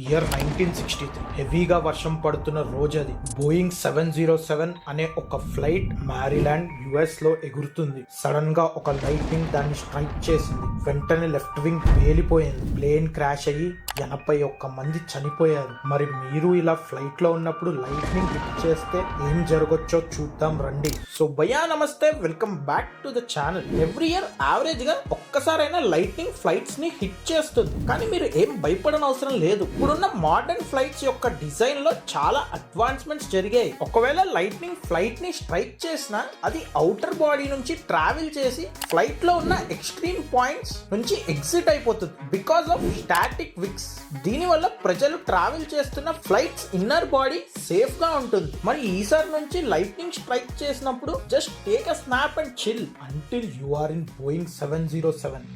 Year 1963 హెవీగా వర్షం పడుతున్న రోజు అది. బోయింగ్ 707 అనే ఒక ఫ్లైట్ మ్యారీలాండ్ యుఎస్ లో ఎగురుతుంది. సడన్ గా ఒక లైట్నింగ్ దాన్ని స్ట్రైక్ చేసింది. వెంటనే లెఫ్ట్ వింగ్ పేలిపోయింది. ప్లేన్ క్రాష్ అయ్యి 81 మంది చనిపోయారు. మరి మీరు ఇలా ఫ్లైట్ లో ఉన్నప్పుడు లైట్నింగ్ హిట్ చేస్తే ఏం జరగచ్చో చూద్దాం రండి. సో భయ్యా నమస్తే, welcome back to the channel. Every year average గా ఒక్కసారైనా లైట్నింగ్ ఫ్లైట్స్ ని హిట్ చేస్తుంది. కానీ మీరు ఏం భయపడని అవసరం లేదు. ఇప్పుడున్న మోడర్న్ ఫ్లైట్స్ యొక్క డిజైన్ లో చాలా అడ్వాన్స్మెంట్స్ జరిగాయి. ఒకవేళ లైట్నింగ్ ఫ్లైట్ ని స్ట్రైక్ చేసినా అది అవుటర్ బాడీ నుంచి ట్రావెల్ చేసి ఫ్లైట్ లో ఉన్న ఎక్స్ట్రీమ్ పాయింట్స్ నుంచి ఎగ్జిట్ అయిపోతుంది బికాస్ ఆఫ్ స్టాటిక్ విక్స్. దీని వల్ల ప్రజలు ట్రావెల్ చేస్తున్న ఫ్లైట్స్ ఇన్నర్ బాడీ సేఫ్ గా ఉంటుంది. మరి ఈసారి నుంచి లైట్నింగ్ స్ట్రైక్ చేసినప్పుడు just take a snap and chill until you are in Boeing 707.